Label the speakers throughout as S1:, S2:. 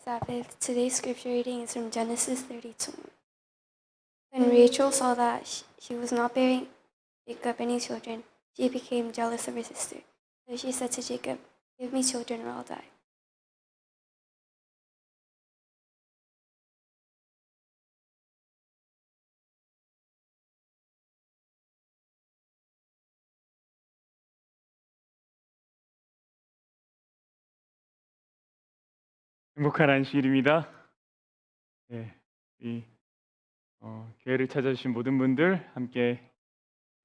S1: Sabbath. Today's scripture reading is from Genesis 32. When Rachel saw that she was not bearing Jacob any children, she became jealous of her sister. So she said to Jacob, "Give me children or I'll die."
S2: 행복한 안식일입니다. 네, 이 교회를 찾아주신 모든 분들, 함께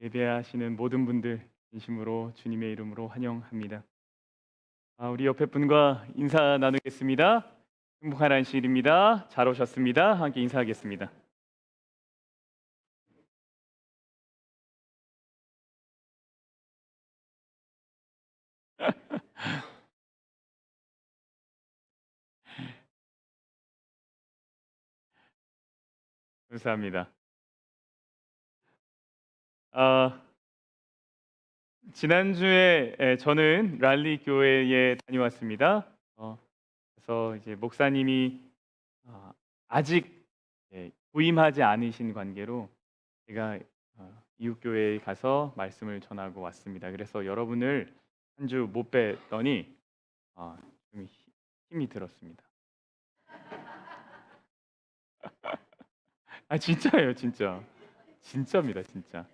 S2: 예배하시는 모든 분들 진심으로 주님의 이름으로 환영합니다. 우리 옆에 분과 인사 나누겠습니다. 행복한 안식일입니다. 잘 오셨습니다. 함께 인사하겠습니다. 감사합니다. 아, 지난주에 저는 랄리 교회에 다녀왔습니다. 그래서 이제 목사님이 아직 부임하지 않으신 관계로 제가 이웃 교회에 가서 말씀을 전하고 왔습니다. 그래서 여러분을 한 주 못 뵀더니 좀 힘이 들었습니다. 진짜예요, 진짜. 진짜입니다, 진짜.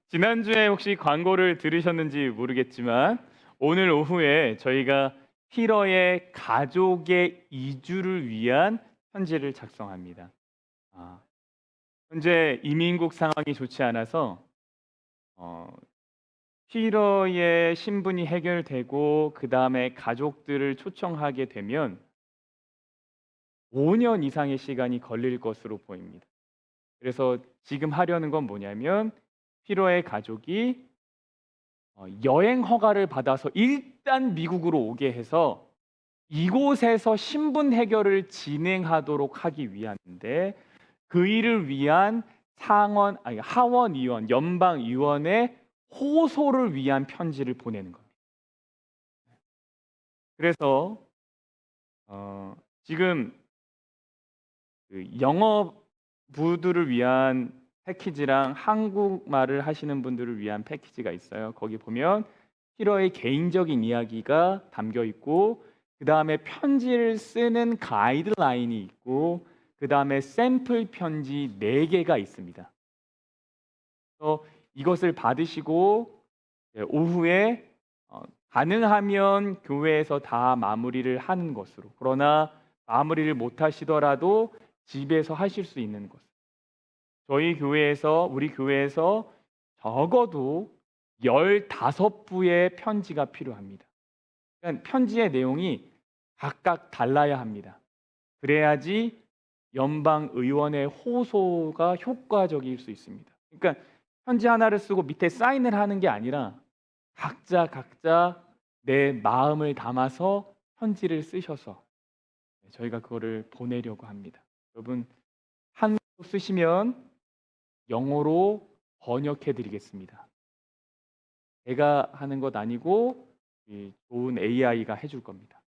S2: 지난주에 혹시 광고를 들으셨는지 모르겠지만 오늘 오후에 저희가 히러의 가족의 이주를 위한 편지를 작성합니다. 현재 이민국 상황이 좋지 않아서 히러의 신분이 해결되고 그 다음에 가족들을 초청하게 되면 5년 이상의 시간이 걸릴 것으로 보입니다. 그래서 지금 하려는 건 뭐냐면 히러의 가족이 여행 허가를 받아서 일단 미국으로 오게 해서 이곳에서 신분 해결을 진행하도록 하기 위한데 그 일을 위한 하원의원, 연방의원의 호소를 위한 편지를 보내는 겁니다. 그래서 지금 그 영어부들을 위한 패키지랑 한국말을 하시는 분들을 위한 패키지가 있어요. 거기 보면 히러의 개인적인 이야기가 담겨 있고 그 다음에 편지를 쓰는 가이드라인이 있고 그 다음에 샘플 편지 4개가 있습니다. 그래서 이것을 받으시고 오후에 가능하면 교회에서 다 마무리를 하는 것으로, 그러나 마무리를 못 하시더라도 집에서 하실 수 있는 것. 우리 교회에서 적어도 15부의 편지가 필요합니다. 그러니까 편지의 내용이 각각 달라야 합니다. 그래야지 연방 의원의 호소가 효과적일 수 있습니다. 그러니까 편지 하나를 쓰고 밑에 사인을 하는 게 아니라 각자 내 마음을 담아서 편지를 쓰셔서 저희가 그거를 보내려고 합니다. 여러분 한국어 쓰시면 영어로 번역해 드리겠습니다. 제가 하는 것 아니고 좋은 AI가 해줄 겁니다.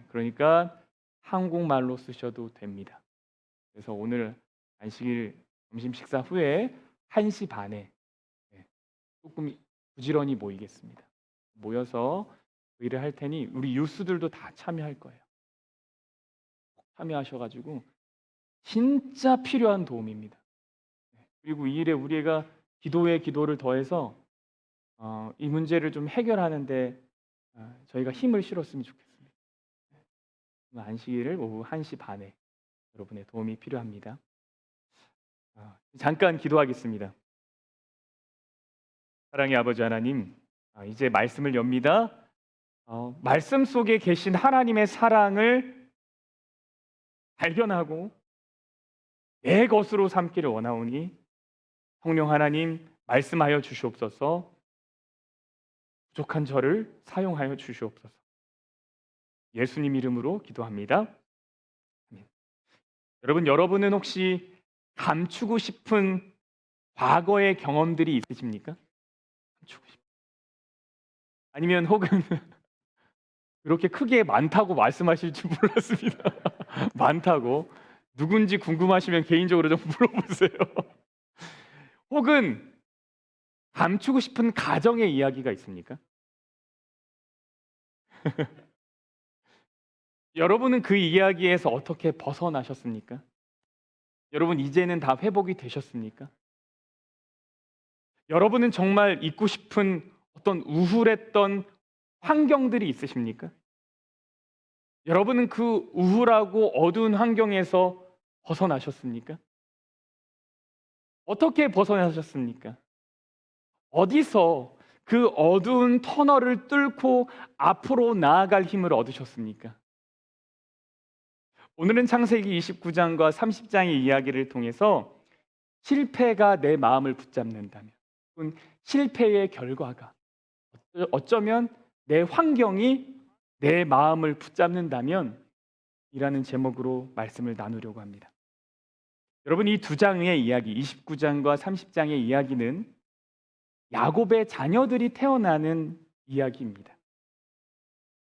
S2: 그러니까 한국말로 쓰셔도 됩니다. 그래서 오늘 안식일 점심 식사 후에 1시 반에 조금 부지런히 모이겠습니다. 모여서 그 일을 할 테니 우리 유스들도 다 참여할 거예요. 참여하셔가지고 진짜 필요한 도움입니다. 그리고 이 일에 우리가 기도를 더해서 이 문제를 좀 해결하는데 저희가 힘을 실었으면 좋겠습니다. 안식일을 오후 1시 반에 여러분의 도움이 필요합니다. 잠깐 기도하겠습니다. 사랑의 아버지 하나님, 이제 말씀을 엽니다. 말씀 속에 계신 하나님의 사랑을 발견하고 내 것으로 삼기를 원하오니 성령 하나님 말씀하여 주시옵소서. 부족한 저를 사용하여 주시옵소서. 예수님 이름으로 기도합니다. 아멘. 여러분은 혹시 감추고 싶은 과거의 경험들이 있으십니까? 감추고 싶. 아니면 혹은 그렇게 크게 많다고 말씀하실 줄 몰랐습니다. 많다고. 누군지 궁금하시면 개인적으로 좀 물어보세요. 혹은 감추고 싶은 가정의 이야기가 있습니까? 여러분은 그 이야기에서 어떻게 벗어나셨습니까? 여러분 이제는 다 회복이 되셨습니까? 여러분은 정말 잊고 싶은 어떤 우울했던 환경들이 있으십니까? 여러분은 그 우울하고 어두운 환경에서 벗어나셨습니까? 어떻게 벗어나셨습니까? 어디서 그 어두운 터널을 뚫고 앞으로 나아갈 힘을 얻으셨습니까? 오늘은 창세기 29장과 30장의 이야기를 통해서 실패가 내 마음을 붙잡는다면, 혹은 실패의 결과가 어쩌면 내 환경이 내 마음을 붙잡는다면 이라는 제목으로 말씀을 나누려고 합니다. 여러분, 이 두 장의 이야기, 29장과 30장의 이야기는 야곱의 자녀들이 태어나는 이야기입니다.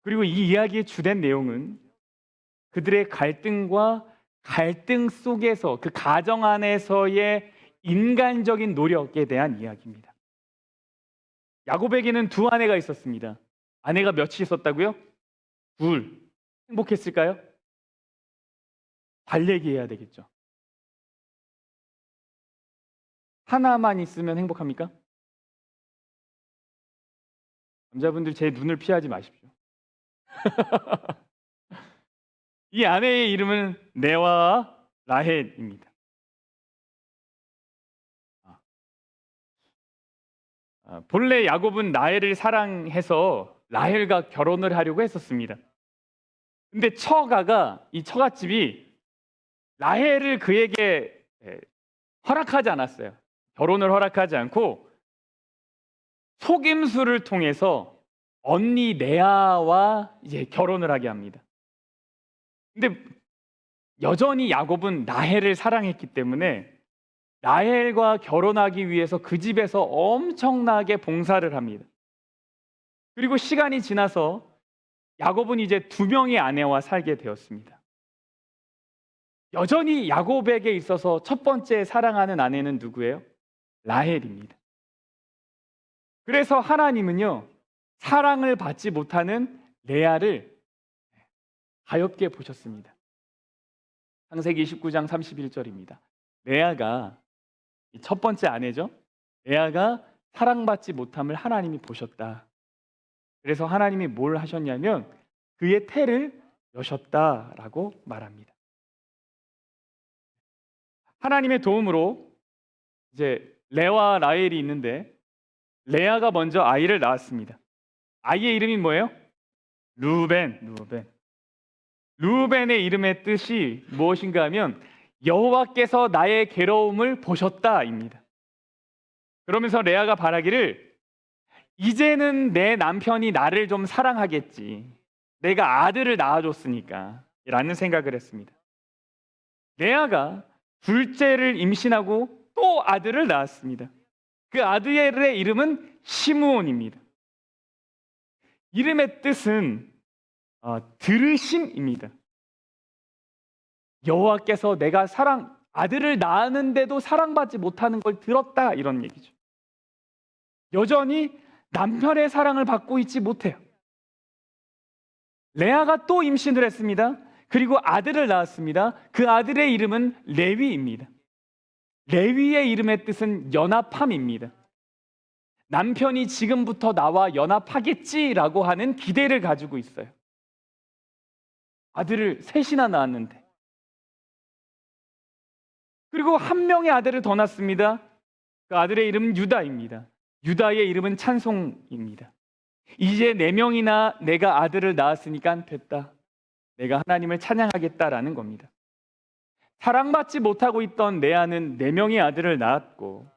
S2: 그리고 이 이야기의 주된 내용은 그들의 갈등과 갈등 속에서 그 가정 안에서의 인간적인 노력에 대한 이야기입니다. 야곱에게는 두 아내가 있었습니다. 아내가 몇이 있었다고요? 둘. 행복했을까요? 달래기해야 되겠죠. 하나만 있으면 행복합니까? 남자분들 제 눈을 피하지 마십시오. 이 아내의 이름은 레아와 라헬입니다. 본래 야곱은 라헬을 사랑해서 라헬과 결혼을 하려고 했었습니다. 근데 이 처갓집이 라헬을 그에게 허락하지 않았어요. 결혼을 허락하지 않고 속임수를 통해서 언니 레아와 이제 결혼을 하게 합니다. 근데 여전히 야곱은 라헬을 사랑했기 때문에 라헬과 결혼하기 위해서 그 집에서 엄청나게 봉사를 합니다. 그리고 시간이 지나서 야곱은 이제 두 명의 아내와 살게 되었습니다. 여전히 야곱에게 있어서 첫 번째 사랑하는 아내는 누구예요? 라헬입니다. 그래서 하나님은요, 사랑을 받지 못하는 레아를 가엾게 보셨습니다. 창세기 29장 31절입니다. 레아가 첫 번째 아내죠. 레아가 사랑받지 못함을 하나님이 보셨다. 그래서 하나님이 뭘 하셨냐면 그의 태를 여셨다라고 말합니다. 하나님의 도움으로 이제 레아와 라헬이 있는데 레아가 먼저 아이를 낳았습니다. 아이의 이름이 뭐예요? 루벤. 루벤의 이름의 뜻이 무엇인가 하면 여호와께서 나의 괴로움을 보셨다입니다. 그러면서 레아가 바라기를 이제는 내 남편이 나를 좀 사랑하겠지. 내가 아들을 낳아줬으니까 라는 생각을 했습니다. 레아가 둘째를 임신하고 또 아들을 낳았습니다. 그 아들의 이름은 시므온입니다. 이름의 뜻은 들으심입니다. 여호와께서 내가 아들을 낳았는데도 사랑받지 못하는 걸 들었다, 이런 얘기죠. 여전히 남편의 사랑을 받고 있지 못해요. 레아가 또 임신을 했습니다. 그리고 아들을 낳았습니다. 그 아들의 이름은 레위입니다. 레위의 이름의 뜻은 연합함입니다. 남편이 지금부터 나와 연합하겠지라고 하는 기대를 가지고 있어요. 아들을 셋이나 낳았는데. 그리고 한 명의 아들을 더 낳습니다. 그 아들의 이름은 유다입니다. 유다의 이름은 찬송입니다. 이제 4명이나 내가 아들을 낳았으니까 됐다. 내가 하나님을 찬양하겠다라는 겁니다. 사랑받지 못하고 있던 레아는 4명의 아들을 낳았고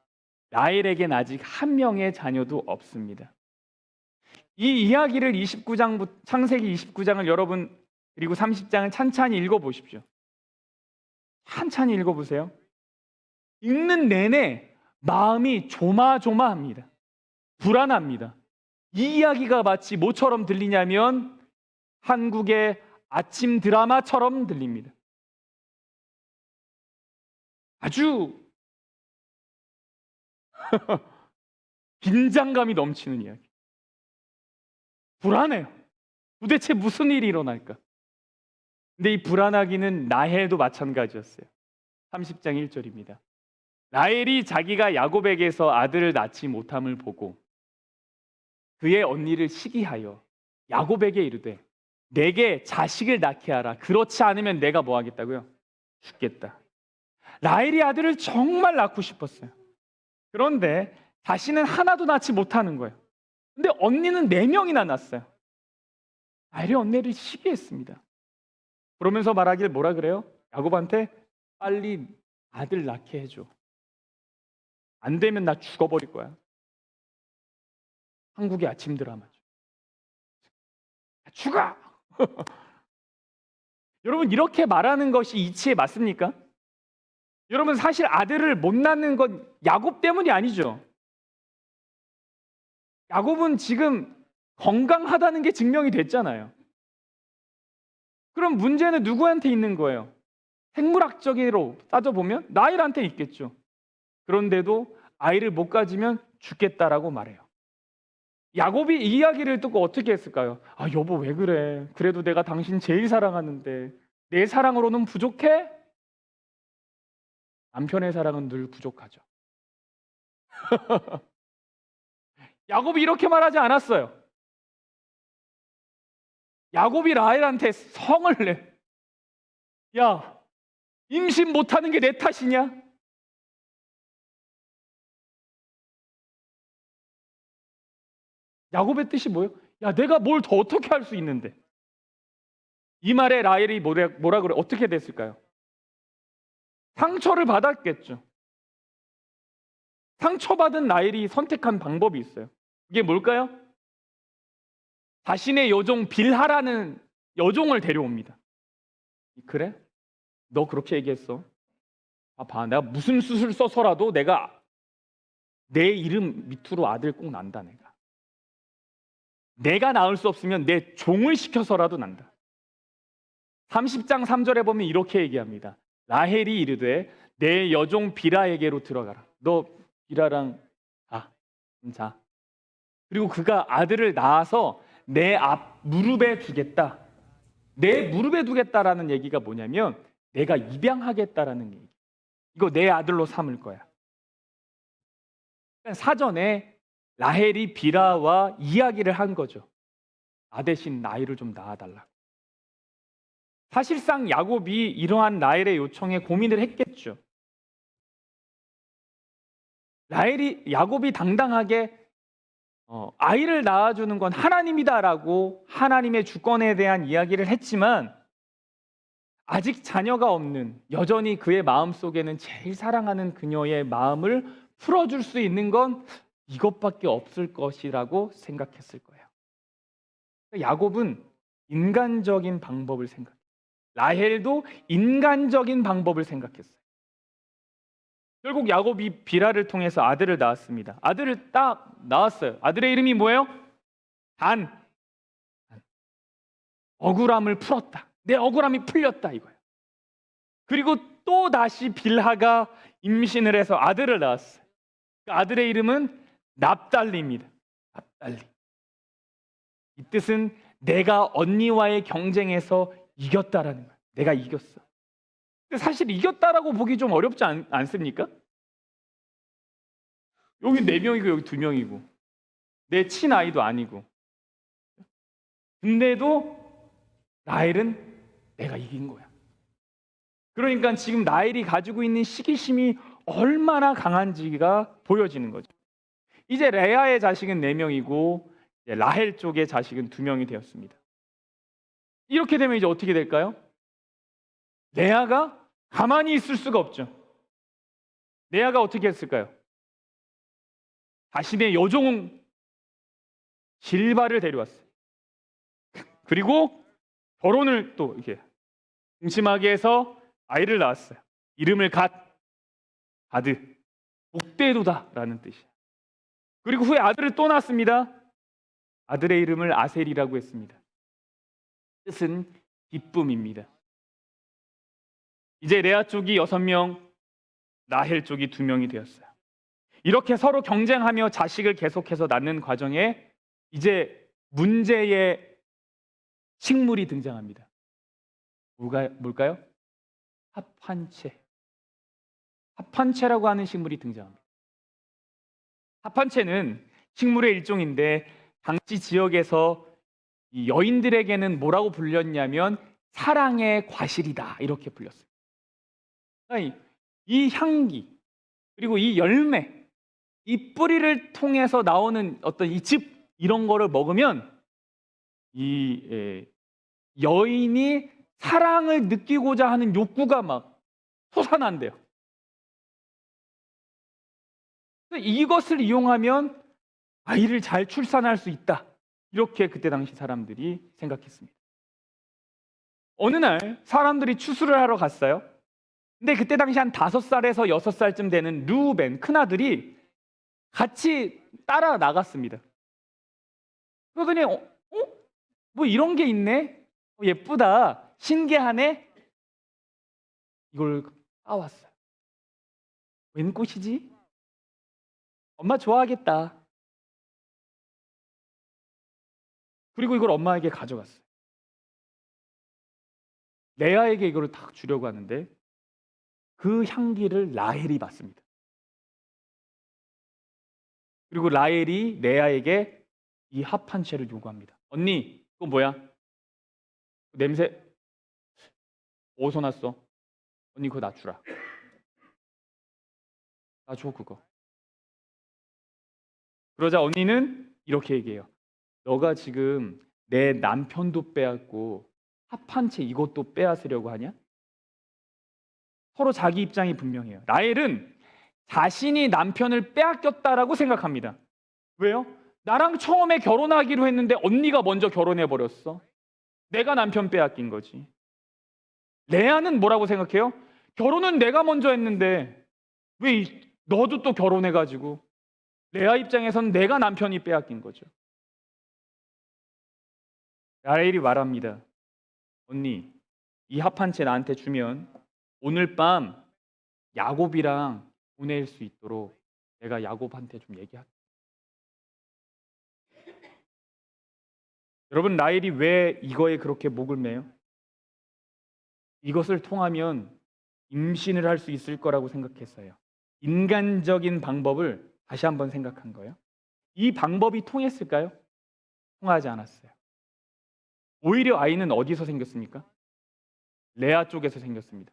S2: 라헬에겐 아직 1명의 자녀도 없습니다. 이 이야기를 창세기 29장을 여러분 그리고 30장을 찬찬히 읽어보십시오. 찬찬히 읽어보세요. 읽는 내내 마음이 조마조마합니다. 불안합니다. 이 이야기가 마치 뭐처럼 들리냐면 한국의 아침 드라마처럼 들립니다. 아주 긴장감이 넘치는 이야기. 불안해요. 도대체 무슨 일이 일어날까? 근데 이 불안하기는 라헬도 마찬가지였어요. 30장 1절입니다. 라헬이 자기가 야곱에게서 아들을 낳지 못함을 보고 그의 언니를 시기하여 야곱에게 이르되 내게 자식을 낳게 하라. 그렇지 않으면 내가 뭐 하겠다고요? 죽겠다. 라헬이 아들을 정말 낳고 싶었어요. 그런데 자신은 하나도 낳지 못하는 거예요. 근데 언니는 4명이나 낳았어요. 라헬이 언니를 시기했습니다. 그러면서 말하길 뭐라 그래요? 야곱한테 빨리 아들 낳게 해줘. 안 되면 나 죽어버릴 거야. 한국의 아침 드라마죠. 죽어! 여러분, 이렇게 말하는 것이 이치에 맞습니까? 여러분, 사실 아들을 못 낳는 건 야곱 때문이 아니죠. 야곱은 지금 건강하다는 게 증명이 됐잖아요. 그럼 문제는 누구한테 있는 거예요? 생물학적으로 따져보면 라헬한테 있겠죠. 그런데도 아이를 못 가지면 죽겠다라고 말해요. 야곱이 이 이야기를 듣고 어떻게 했을까요? 아, 여보 왜 그래? 그래도 내가 당신 제일 사랑하는데 내 사랑으로는 부족해? 남편의 사랑은 늘 부족하죠. 야곱이 이렇게 말하지 않았어요. 야곱이 라헬한테 성을 내. 야, 임신 못하는 게 내 탓이냐? 야곱의 뜻이 뭐예요? 야, 내가 뭘 더 어떻게 할 수 있는데? 이 말에 라헬이 뭐라 그래? 어떻게 됐을까요? 상처를 받았겠죠. 상처받은 라헬이 선택한 방법이 있어요. 이게 뭘까요? 자신의 여종 빌하라는 여종을 데려옵니다. 그래? 너 그렇게 얘기했어? 봐, 내가 무슨 수술 써서라도 내가 내 이름 밑으로 아들 꼭 난다. 내가 낳을 수 없으면 내 종을 시켜서라도 난다. 30장 3절에 보면 이렇게 얘기합니다. 라헬이 이르되 내 여종 비라에게로 들어가라. 너 비라랑 자. 그리고 그가 아들을 낳아서 내 앞 무릎에 두겠다. 내 무릎에 두겠다라는 얘기가 뭐냐면 내가 입양하겠다라는 얘기. 이거 내 아들로 삼을 거야. 사전에 라헬이 비라와 이야기를 한 거죠. 나 대신 아이를 좀 낳아달라고. 사실상 야곱이 이러한 라헬의 요청에 고민을 했겠죠. 야곱이 당당하게 아이를 낳아주는 건 하나님이다라고 하나님의 주권에 대한 이야기를 했지만 아직 자녀가 없는 여전히 그의 마음속에는 제일 사랑하는 그녀의 마음을 풀어줄 수 있는 건 이것밖에 없을 것이라고 생각했을 거예요. 야곱은 인간적인 방법을 생각해요. 라헬도 인간적인 방법을 생각했어요. 결국 야곱이 비라를 통해서 아들을 낳았습니다. 아들을 딱 낳았어요. 아들의 이름이 뭐예요? 단. 억울함을 풀었다. 내 억울함이 풀렸다 이거예요. 그리고 또 다시 빌하가 임신을 해서 아들을 낳았어요. 그 아들의 이름은 납달리입니다. 납달리. 이 뜻은 내가 언니와의 경쟁에서 이겼다라는 거예요. 내가 이겼어. 근데 사실 이겼다라고 보기 좀 어렵지 않습니까? 여기 4명이고 여기 2명이고 내 친아이도 아니고 근데도 라헬은 내가 이긴 거야. 그러니까 지금 라헬이 가지고 있는 시기심이 얼마나 강한지가 보여지는 거죠. 이제 레아의 자식은 4명이고 라헬 쪽의 자식은 2명이 되었습니다. 이렇게 되면 이제 어떻게 될까요? 레아가 가만히 있을 수가 없죠. 레아가 어떻게 했을까요? 자신의 여종 질바를 데려왔어요. 그리고 결혼을 또 이렇게 중심하게 해서 아이를 낳았어요. 이름을 가드, 복되도다라는 뜻이에요. 그리고 후에 아들을 또 낳았습니다. 아들의 이름을 아셀이라고 했습니다. 뜻은 기쁨입니다. 이제 레아 쪽이 6명, 라헬 쪽이 2명이 되었어요. 이렇게 서로 경쟁하며 자식을 계속해서 낳는 과정에 이제 문제의 식물이 등장합니다. 뭘까요? 합한채. 합한채라고 하는 식물이 등장합니다. 합한채는 식물의 일종인데 당시 지역에서 이 여인들에게는 뭐라고 불렸냐면 사랑의 과실이다 이렇게 불렸어요. 그러니까 이 향기 그리고 이 열매, 이 뿌리를 통해서 나오는 어떤 이 즙 이런 거를 먹으면 이 여인이 사랑을 느끼고자 하는 욕구가 막 솟아난대요. 이것을 이용하면 아이를 잘 출산할 수 있다. 이렇게 그때 당시 사람들이 생각했습니다. 어느 날 사람들이 추수를 하러 갔어요. 근데 그때 당시 한 5살에서 6살쯤 되는 르우벤 큰아들이 같이 따라 나갔습니다. 그러더니 뭐 이런 게 있네? 예쁘다. 신기하네? 이걸 따왔어요. 웬 꽃이지? 엄마 좋아하겠다. 그리고 이걸 엄마에게 가져갔어요. 레아에게 이걸 딱 주려고 하는데 그 향기를 라헬이 맡습니다. 그리고 라헬이 레아에게 이 합한채를 요구합니다. 언니, 그거 뭐야? 냄새 어디서 났어? 언니 그거 나 주라. 나 줘 그거. 그러자 언니는 이렇게 얘기해요. 너가 지금 내 남편도 빼앗고 합한채 이것도 빼앗으려고 하냐? 서로 자기 입장이 분명해요. 라헬은 자신이 남편을 빼앗겼다라고 생각합니다. 왜요? 나랑 처음에 결혼하기로 했는데 언니가 먼저 결혼해버렸어. 내가 남편 빼앗긴 거지. 레아는 뭐라고 생각해요? 결혼은 내가 먼저 했는데 왜 너도 또 결혼해가지고. 레아 입장에서는 내가 남편이 빼앗긴 거죠. 라헬이 말합니다. 언니, 이 합한채 나한테 주면 오늘 밤 야곱이랑 보낼 수 있도록 내가 야곱한테 좀 얘기할게. 여러분, 라헬이 왜 이거에 그렇게 목을 매요? 이것을 통하면 임신을 할 수 있을 거라고 생각했어요. 인간적인 방법을 다시 한번 생각한 거예요. 이 방법이 통했을까요? 통하지 않았어요. 오히려 아이는 어디서 생겼습니까? 레아 쪽에서 생겼습니다.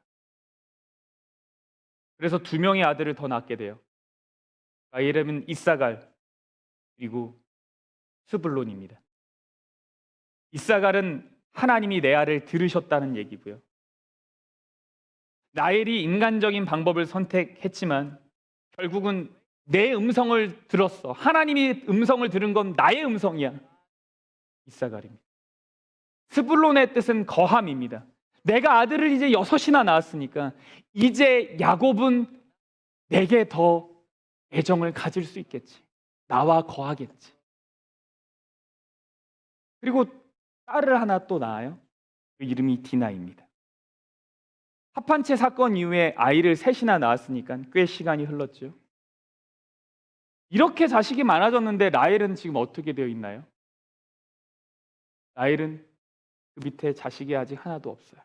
S2: 그래서 2명의 아들을 더 낳게 돼요. 아이 이름은 이사갈 그리고 스불론입니다. 이사갈은 하나님이 레아를 들으셨다는 얘기고요. 라헬이 인간적인 방법을 선택했지만 결국은 내 음성을 들었어. 하나님이 음성을 들은 건 나의 음성이야. 이사갈입니다. 스불론의 뜻은 거함입니다. 내가 아들을 이제 6이나 낳았으니까 이제 야곱은 내게 더 애정을 가질 수 있겠지. 나와 거하겠지. 그리고 딸을 하나 또 낳아요. 그 이름이 디나입니다. 합한채 사건 이후에 아이를 3이나 낳았으니까 꽤 시간이 흘렀죠. 이렇게 자식이 많아졌는데 라헬은 지금 어떻게 되어 있나요? 라헬은 그 밑에 자식이 아직 하나도 없어요.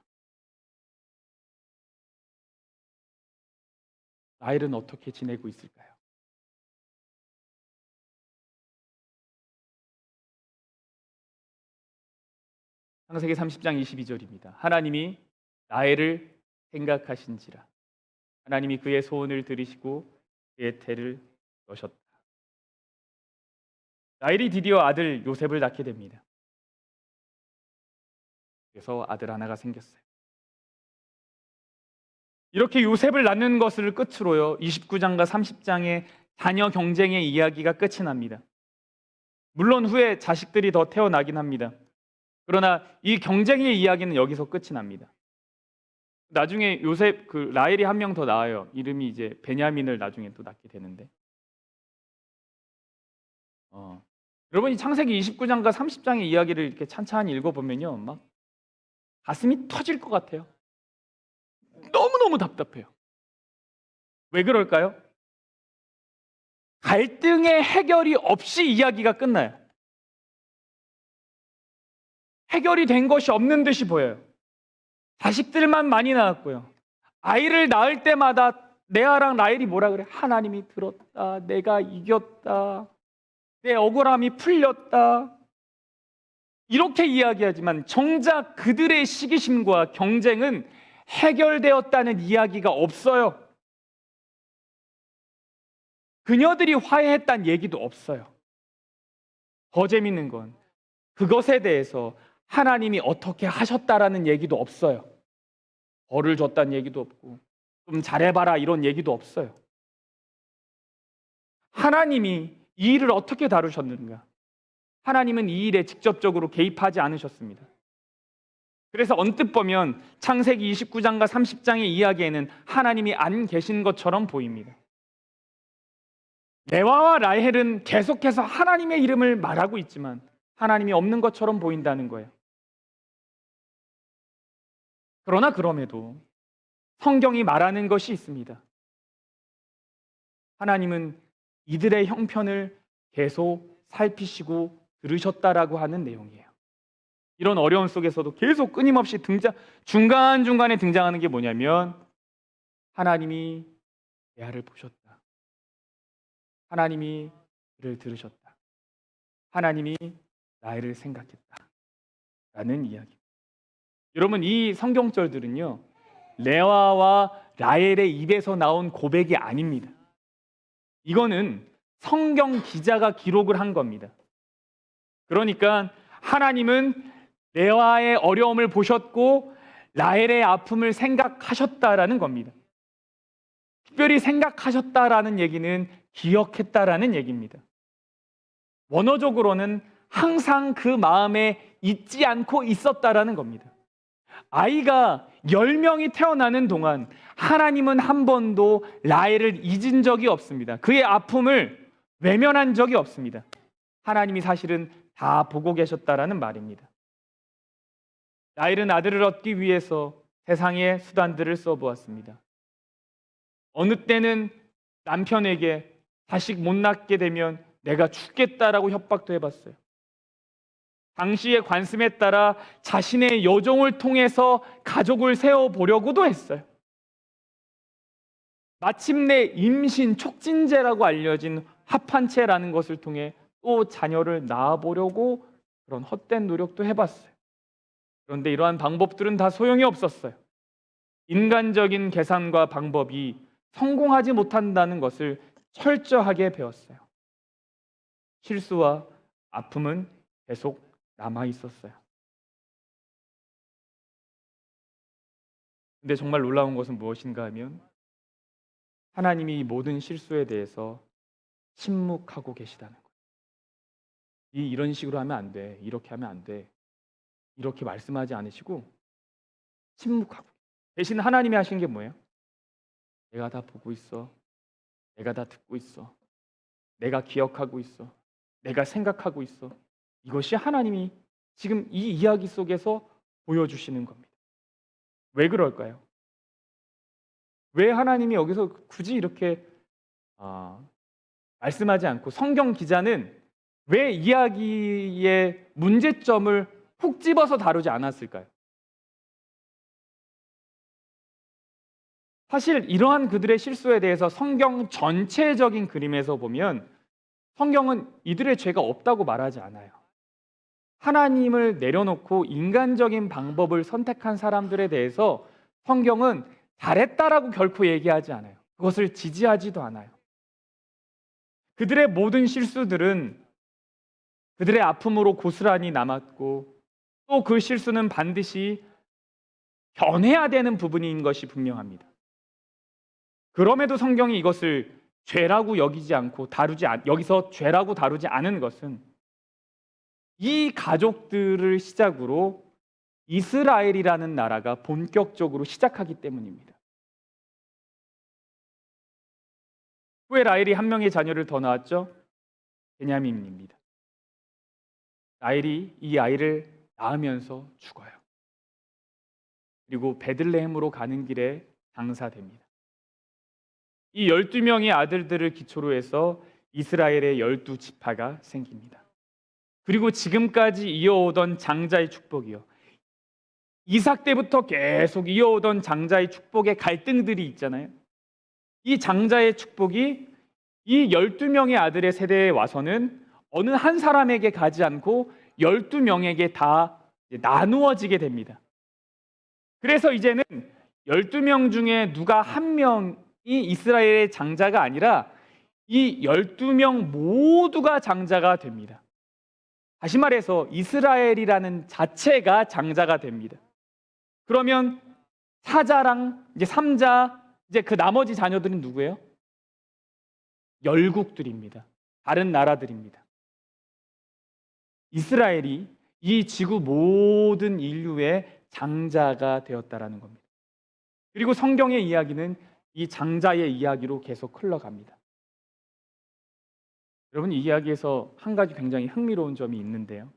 S2: 라헬은 어떻게 지내고 있을까요? 창세기 30장 22절입니다. 하나님이 라헬을 생각하신지라. 하나님이 그의 소원을 들으시고 그의 태를 여셨다. 라헬이 드디어 아들 요셉을 낳게 됩니다. 그래서 아들 하나가 생겼어요. 이렇게 요셉을 낳는 것을 끝으로요, 29장과 30장의 자녀 경쟁의 이야기가 끝이 납니다. 물론 후에 자식들이 더 태어나긴 합니다. 그러나 이 경쟁의 이야기는 여기서 끝이 납니다. 나중에 요셉 라헬이 한 명 더 낳아요. 이름이 이제 베냐민을 나중에 또 낳게 되는데. 여러분이 창세기 29장과 30장의 이야기를 이렇게 찬찬히 읽어보면요, 막 가슴이 터질 것 같아요. 너무너무 답답해요. 왜 그럴까요? 갈등의 해결이 없이 이야기가 끝나요. 해결이 된 것이 없는 듯이 보여요. 자식들만 많이 낳았고요. 아이를 낳을 때마다 레아랑 라헬이 뭐라 그래? 하나님이 들었다. 내가 이겼다. 내 억울함이 풀렸다. 이렇게 이야기하지만 정작 그들의 시기심과 경쟁은 해결되었다는 이야기가 없어요. 그녀들이 화해했다는 얘기도 없어요. 더 재밌는 건 그것에 대해서 하나님이 어떻게 하셨다라는 얘기도 없어요. 벌을 줬다는 얘기도 없고 좀 잘해봐라 이런 얘기도 없어요. 하나님이 이 일을 어떻게 다루셨는가? 하나님은 이 일에 직접적으로 개입하지 않으셨습니다. 그래서 언뜻 보면 창세기 29장과 30장의 이야기에는 하나님이 안 계신 것처럼 보입니다. 레아와 라헬은 계속해서 하나님의 이름을 말하고 있지만 하나님이 없는 것처럼 보인다는 거예요. 그러나 그럼에도 성경이 말하는 것이 있습니다. 하나님은 이들의 형편을 계속 살피시고 들으셨다라고 하는 내용이에요. 이런 어려움 속에서도 계속 끊임없이 중간중간에 등장하는 게 뭐냐면 하나님이 레아를 보셨다. 하나님이 그를 들으셨다. 하나님이 라헬을 생각했다. 라는 이야기. 여러분, 이 성경절들은요, 레아와 라헬의 입에서 나온 고백이 아닙니다. 이거는 성경 기자가 기록을 한 겁니다. 그러니까 하나님은 레아의 어려움을 보셨고 라헬의 아픔을 생각하셨다라는 겁니다. 특별히 생각하셨다라는 얘기는 기억했다라는 얘기입니다. 원어적으로는 항상 그 마음에 잊지 않고 있었다라는 겁니다. 아이가 10명이 태어나는 동안 하나님은 한 번도 라헬을 잊은 적이 없습니다. 그의 아픔을 외면한 적이 없습니다. 하나님이 사실은 다 보고 계셨다라는 말입니다. 라헬은 아들을 얻기 위해서 세상의 수단들을 써보았습니다. 어느 때는 남편에게 자식 못 낳게 되면 내가 죽겠다라고 협박도 해봤어요. 당시의 관습에 따라 자신의 여종을 통해서 가족을 세워보려고도 했어요. 마침내 임신 촉진제라고 알려진 합한체라는 것을 통해 또 자녀를 낳아보려고 그런 헛된 노력도 해봤어요. 그런데 이러한 방법들은 다 소용이 없었어요. 인간적인 계산과 방법이 성공하지 못한다는 것을 철저하게 배웠어요. 실수와 아픔은 계속 남아 있었어요. 근데 정말 놀라운 것은 무엇인가 하면 하나님이 모든 실수에 대해서 침묵하고 계시다는 거예요. 이런 식으로 하면 안 돼. 이렇게 하면 안 돼. 이렇게 말씀하지 않으시고 침묵하고. 대신 하나님이 하신 게 뭐예요? 내가 다 보고 있어. 내가 다 듣고 있어. 내가 기억하고 있어. 내가 생각하고 있어. 이것이 하나님이 지금 이 이야기 속에서 보여주시는 겁니다. 왜 그럴까요? 왜 하나님이 여기서 굳이 이렇게 말씀하지 않고 성경 기자는 왜 이야기의 문제점을 훅 집어서 다루지 않았을까요? 사실 이러한 그들의 실수에 대해서 성경 전체적인 그림에서 보면 성경은 이들의 죄가 없다고 말하지 않아요. 하나님을 내려놓고 인간적인 방법을 선택한 사람들에 대해서 성경은 잘했다라고 결코 얘기하지 않아요. 그것을 지지하지도 않아요. 그들의 모든 실수들은 그들의 아픔으로 고스란히 남았고 또 그 실수는 반드시 변해야 되는 부분인 것이 분명합니다. 그럼에도 성경이 이것을 죄라고 여기지 않고 여기서 죄라고 다루지 않은 것은 이 가족들을 시작으로 이스라엘이라는 나라가 본격적으로 시작하기 때문입니다. 후에 라헬이 한 명의 자녀를 더 낳았죠. 베냐민입니다. 라헬이 이 아이를 낳으면서 죽어요. 그리고 베들레헴으로 가는 길에 장사됩니다. 이 12명의 아들들을 기초로 해서 이스라엘의 12지파가 생깁니다. 그리고 지금까지 이어오던 장자의 축복이요. 이삭 때부터 계속 이어오던 장자의 축복의 갈등들이 있잖아요. 이 장자의 축복이 이 12명의 아들의 세대에 와서는 어느 한 사람에게 가지 않고 12명에게 다 나누어지게 됩니다. 그래서 이제는 12명 중에 누가 한 명이 이스라엘의 장자가 아니라 이 12명 모두가 장자가 됩니다. 다시 말해서 이스라엘이라는 자체가 장자가 됩니다. 그러면 사자랑 이제 삼자, 이제 그 나머지 자녀들은 누구예요? 열국들입니다. 다른 나라들입니다. 이스라엘이 이 지구 모든 인류의 장자가 되었다라는 겁니다. 그리고 성경의 이야기는 이 장자의 이야기로 계속 흘러갑니다. 여러분, 이 이야기에서 한 가지 굉장히 흥미로운 점이 있는데요.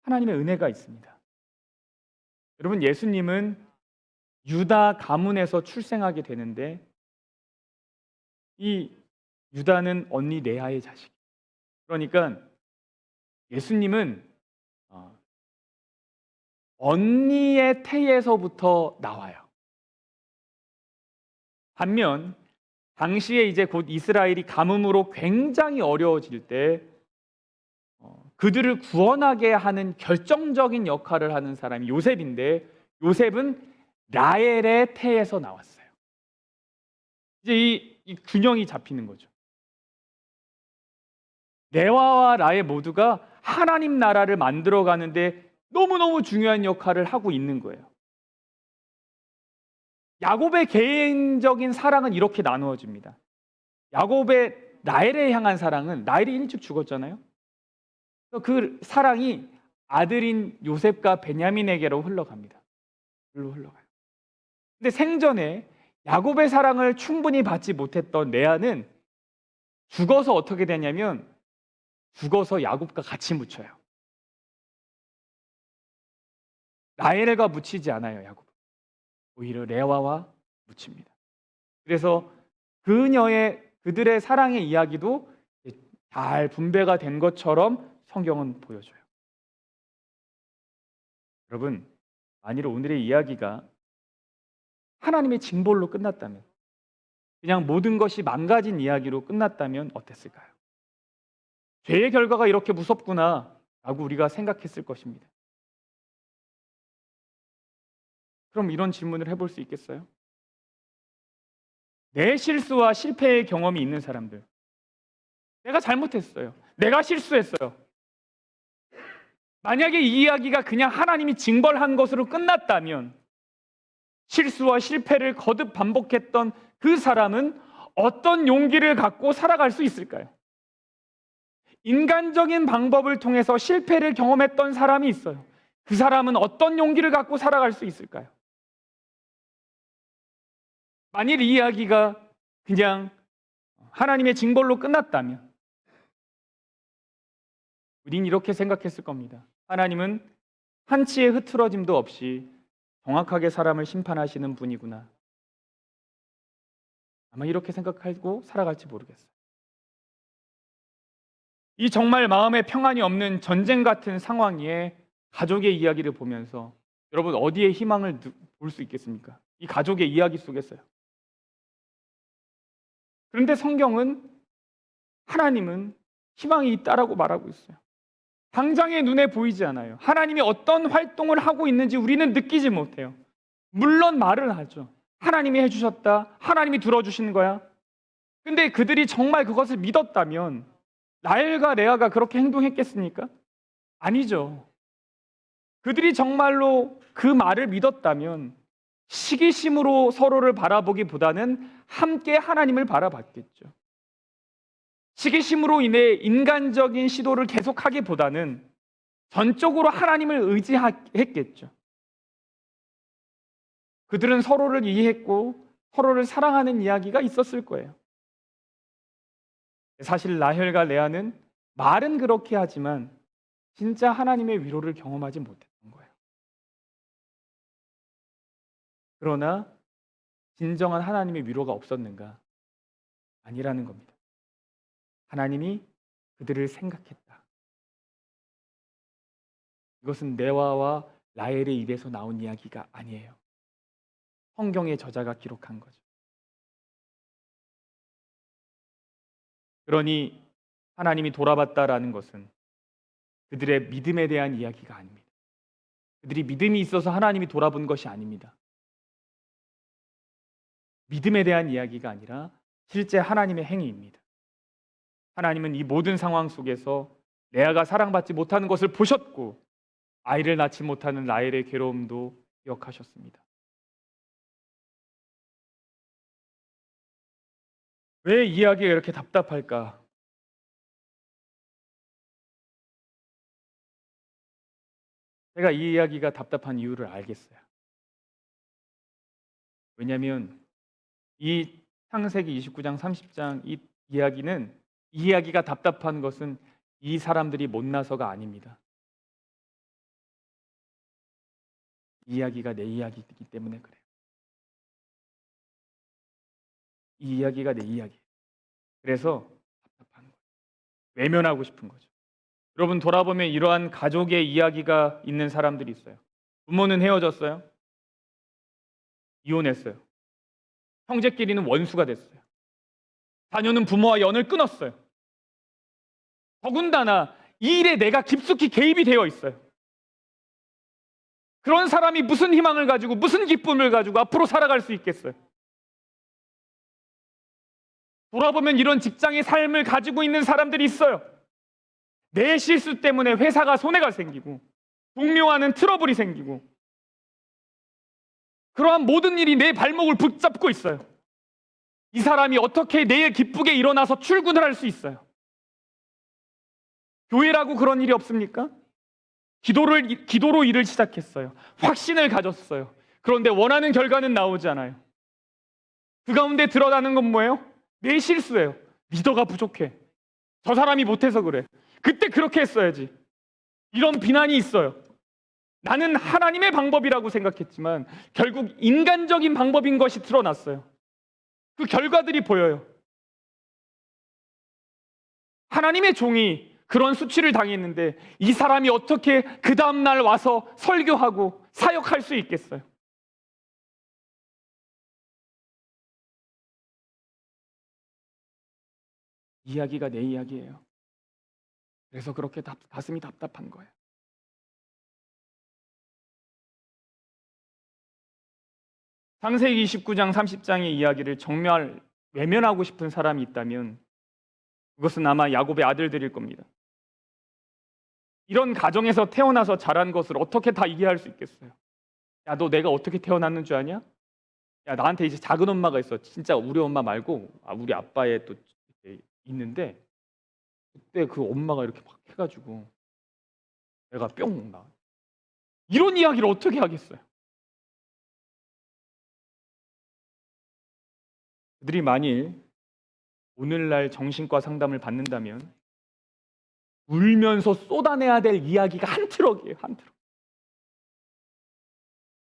S2: 하나님의 은혜가 있습니다. 여러분, 예수님은 유다 가문에서 출생하게 되는데 이 유다는 언니 레아의 자식. 그러니까 예수님은 언니의 태에서부터 나와요. 반면 당시에 이제 곧 이스라엘이 가뭄으로 굉장히 어려워질 때 그들을 구원하게 하는 결정적인 역할을 하는 사람이 요셉인데 요셉은 라헬의 태에서 나왔어요. 이제 이 균형이 잡히는 거죠. 레아와 라헬 모두가 하나님 나라를 만들어가는데 너무너무 중요한 역할을 하고 있는 거예요. 야곱의 개인적인 사랑은 이렇게 나누어집니다. 야곱의 라헬에 향한 사랑은 라헬이 일찍 죽었잖아요. 그 사랑이 아들인 요셉과 베냐민에게로 흘러갑니다. 흘러가요. 근데 생전에 야곱의 사랑을 충분히 받지 못했던 레아는 죽어서 어떻게 되냐면 죽어서 야곱과 같이 묻혀요. 라헬과 묻히지 않아요, 야곱. 오히려 레아와 묻힙니다. 그래서 그들의 사랑의 이야기도 잘 분배가 된 것처럼 성경은 보여줘요. 여러분, 만일 오늘의 이야기가 하나님의 징벌로 끝났다면, 그냥 모든 것이 망가진 이야기로 끝났다면 어땠을까요? 죄의 결과가 이렇게 무섭구나 라고 우리가 생각했을 것입니다. 그럼 이런 질문을 해볼 수 있겠어요? 내 실수와 실패의 경험이 있는 사람들, 내가 잘못했어요. 내가 실수했어요. 만약에 이 이야기가 그냥 하나님이 징벌한 것으로 끝났다면 실수와 실패를 거듭 반복했던 그 사람은 어떤 용기를 갖고 살아갈 수 있을까요? 인간적인 방법을 통해서 실패를 경험했던 사람이 있어요. 그 사람은 어떤 용기를 갖고 살아갈 수 있을까요? 만일 이 이야기가 그냥 하나님의 징벌로 끝났다면 우린 이렇게 생각했을 겁니다. 하나님은 한치의 흐트러짐도 없이 정확하게 사람을 심판하시는 분이구나. 아마 이렇게 생각하고 살아갈지 모르겠어요. 이 정말 마음에 평안이 없는 전쟁 같은 상황에 가족의 이야기를 보면서 여러분 어디에 희망을 볼 수 있겠습니까? 이 가족의 이야기 속에서요. 그런데 성경은 하나님은 희망이 있다라고 말하고 있어요. 당장의 눈에 보이지 않아요. 하나님이 어떤 활동을 하고 있는지 우리는 느끼지 못해요. 물론 말을 하죠. 하나님이 해주셨다. 하나님이 들어주시는 거야. 근데 그들이 정말 그것을 믿었다면 라헬과 레아가 그렇게 행동했겠습니까? 아니죠. 그들이 정말로 그 말을 믿었다면 시기심으로 서로를 바라보기보다는 함께 하나님을 바라봤겠죠. 시기심으로 인해 인간적인 시도를 계속하기보다는 전적으로 하나님을 의지했겠죠. 그들은 서로를 이해했고 서로를 사랑하는 이야기가 있었을 거예요. 사실 라헬과 레아는 말은 그렇게 하지만 진짜 하나님의 위로를 경험하지 못했던 거예요. 그러나 진정한 하나님의 위로가 없었는가? 아니라는 겁니다. 하나님이 그들을 생각했다. 이것은 레아와 라헬의 입에서 나온 이야기가 아니에요. 성경의 저자가 기록한 거죠. 그러니 하나님이 돌아봤다라는 것은 그들의 믿음에 대한 이야기가 아닙니다. 그들이 믿음이 있어서 하나님이 돌아본 것이 아닙니다. 믿음에 대한 이야기가 아니라 실제 하나님의 행위입니다. 하나님은 이 모든 상황 속에서 레아가 사랑받지 못하는 것을 보셨고 아이를 낳지 못하는 라헬의 괴로움도 기억하셨습니다. 왜 이야기가 이렇게 답답할까? 제가 이 이야기가 답답한 이유를 알겠어요. 왜냐하면 이 창세기 29장 30장 이 이야기는, 이 이야기가 답답한 것은 이 사람들이 못나서가 아닙니다. 이 이야기가 내 이야기이기 때문에 그래요. 이 이야기가 내 이야기예요. 그래서 답답한 거예요. 외면하고 싶은 거죠. 여러분 돌아보면 이러한 가족의 이야기가 있는 사람들이 있어요. 부모는 헤어졌어요. 이혼했어요. 형제끼리는 원수가 됐어요. 자녀는 부모와 연을 끊었어요. 더군다나 이 일에 내가 깊숙이 개입이 되어 있어요. 그런 사람이 무슨 희망을 가지고 무슨 기쁨을 가지고 앞으로 살아갈 수 있겠어요? 돌아보면 이런 직장의 삶을 가지고 있는 사람들이 있어요. 내 실수 때문에 회사가 손해가 생기고 동료와는 트러블이 생기고 그러한 모든 일이 내 발목을 붙잡고 있어요. 이 사람이 어떻게 내일 기쁘게 일어나서 출근을 할 수 있어요? 교회라고 그런 일이 없습니까? 기도로 일을 시작했어요. 확신을 가졌어요. 그런데 원하는 결과는 나오지 않아요. 그 가운데 드러나는 건 뭐예요? 내 실수예요. 리더가 부족해. 저 사람이 못해서 그래. 그때 그렇게 했어야지. 이런 비난이 있어요. 나는 하나님의 방법이라고 생각했지만 결국 인간적인 방법인 것이 드러났어요. 그 결과들이 보여요. 하나님의 종이 그런 수치를 당했는데 이 사람이 어떻게 그 다음날 와서 설교하고 사역할 수 있겠어요? 이야기가 내 이야기예요. 그래서 그렇게 가슴이 답답한 거예요. 창세기 29장 30장의 이야기를 정말 외면하고 싶은 사람이 있다면 그것은 아마 야곱의 아들들일 겁니다. 이런 가정에서 태어나서 자란 것을 어떻게 다 이해할 수 있겠어요? 야, 너 내가 어떻게 태어났는 줄 아냐? 야, 나한테 이제 작은 엄마가 있어. 진짜 우리 엄마 말고 우리 아빠의 또 있는데 그때 그 엄마가 이렇게 막 해가지고 내가 뿅 나. 이런 이야기를 어떻게 하겠어요? 그들이 만일 오늘날 정신과 상담을 받는다면 울면서 쏟아내야 될 이야기가 한 트럭이에요. 한 트럭.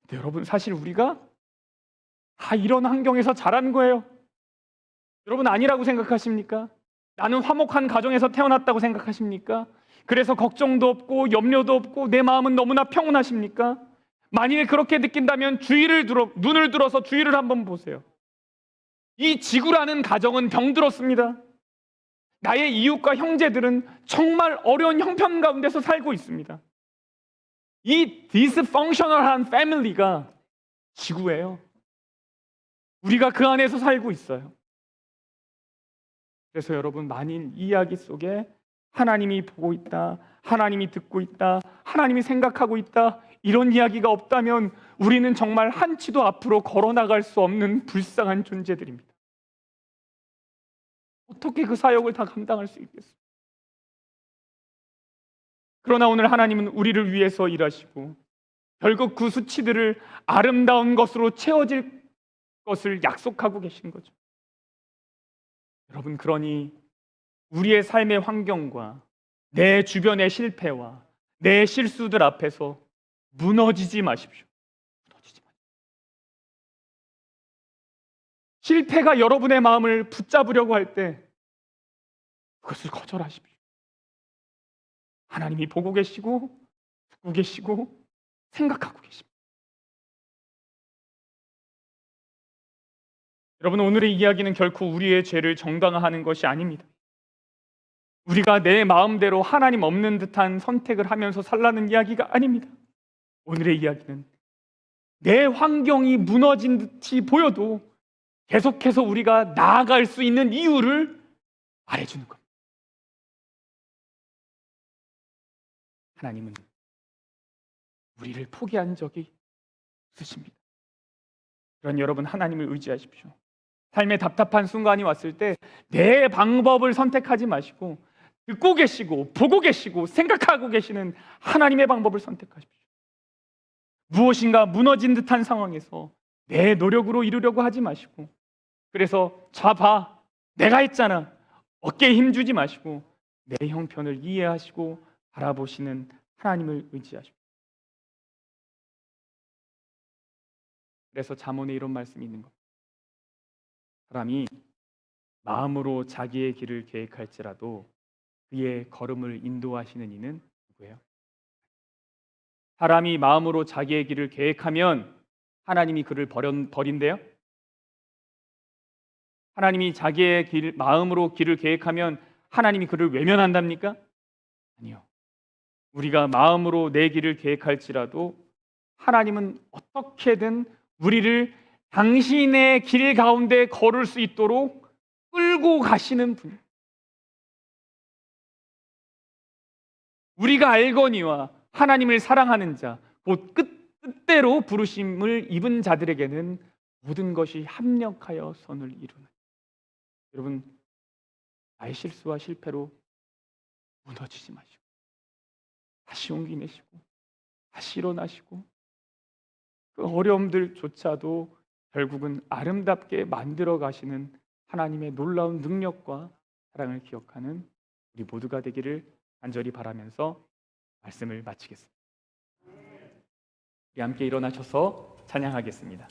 S2: 근데 여러분 사실 우리가 다 이런 환경에서 자란 거예요. 여러분 아니라고 생각하십니까? 나는 화목한 가정에서 태어났다고 생각하십니까? 그래서 걱정도 없고 염려도 없고 내 마음은 너무나 평온하십니까? 만일 그렇게 느낀다면 눈을 들어서 주위를 한번 보세요. 이 지구라는 가정은 병들었습니다. 나의 이웃과 형제들은 정말 어려운 형편 가운데서 살고 있습니다. 이 dysfunctional한 패밀리가 지구예요. 우리가 그 안에서 살고 있어요. 그래서 여러분 만일 이 이야기 속에 하나님이 보고 있다, 하나님이 듣고 있다, 하나님이 생각하고 있다 이런 이야기가 없다면 우리는 정말 한치도 앞으로 걸어나갈 수 없는 불쌍한 존재들입니다. 어떻게 그 사역을 다 감당할 수 있겠어요? 그러나 오늘 하나님은 우리를 위해서 일하시고 결국 그 수치들을 아름다운 것으로 채워질 것을 약속하고 계신 거죠. 여러분 그러니 우리의 삶의 환경과 내 주변의 실패와 내 실수들 앞에서 무너지지 마십시오. 무너지지 마십시오. 실패가 여러분의 마음을 붙잡으려고 할 때 그것을 거절하십시오. 하나님이 보고 계시고 듣고 계시고 생각하고 계십니다. 여러분, 오늘의 이야기는 결코 우리의 죄를 정당화하는 것이 아닙니다. 우리가 내 마음대로 하나님 없는 듯한 선택을 하면서 살라는 이야기가 아닙니다. 오늘의 이야기는 내 환경이 무너진 듯이 보여도 계속해서 우리가 나아갈 수 있는 이유를 말해주는 겁니다. 하나님은 우리를 포기한 적이 없으십니다. 그런 여러분, 하나님을 의지하십시오. 삶의 답답한 순간이 왔을 때 내 방법을 선택하지 마시고 듣고 계시고 보고 계시고 생각하고 계시는 하나님의 방법을 선택하십시오. 무엇인가 무너진 듯한 상황에서 내 노력으로 이루려고 하지 마시고, 그래서 봐, 내가 했잖아, 어깨에 힘주지 마시고 내 형편을 이해하시고 바라보시는 하나님을 의지하십시오. 그래서 잠언에 이런 말씀이 있는 겁니다. 사람이 마음으로 자기의 길을 계획할지라도 그의 걸음을 인도하시는 이는 누구예요? 사람이 마음으로 자기의 길을 계획하면 하나님이 그를 버린대요? 하나님이 자기의 마음으로 길을 계획하면 하나님이 그를 외면한답니까? 아니요. 우리가 마음으로 내 길을 계획할지라도 하나님은 어떻게든 우리를 당신의 길 가운데 걸을 수 있도록 끌고 가시는 분. 우리가 알거니와 하나님을 사랑하는 자, 곧 뜻대로 부르심을 입은 자들에게는 모든 것이 합력하여 선을 이루는. 여러분, 나의 실수와 실패로 무너지지 마시고 다시 용기 내시고 다시 일어나시고 그 어려움들조차도 결국은 아름답게 만들어 가시는 하나님의 놀라운 능력과 사랑을 기억하는 우리 모두가 되기를 간절히 바라면서 말씀을 마치겠습니다. 우리 함께 일어나셔서 찬양하겠습니다.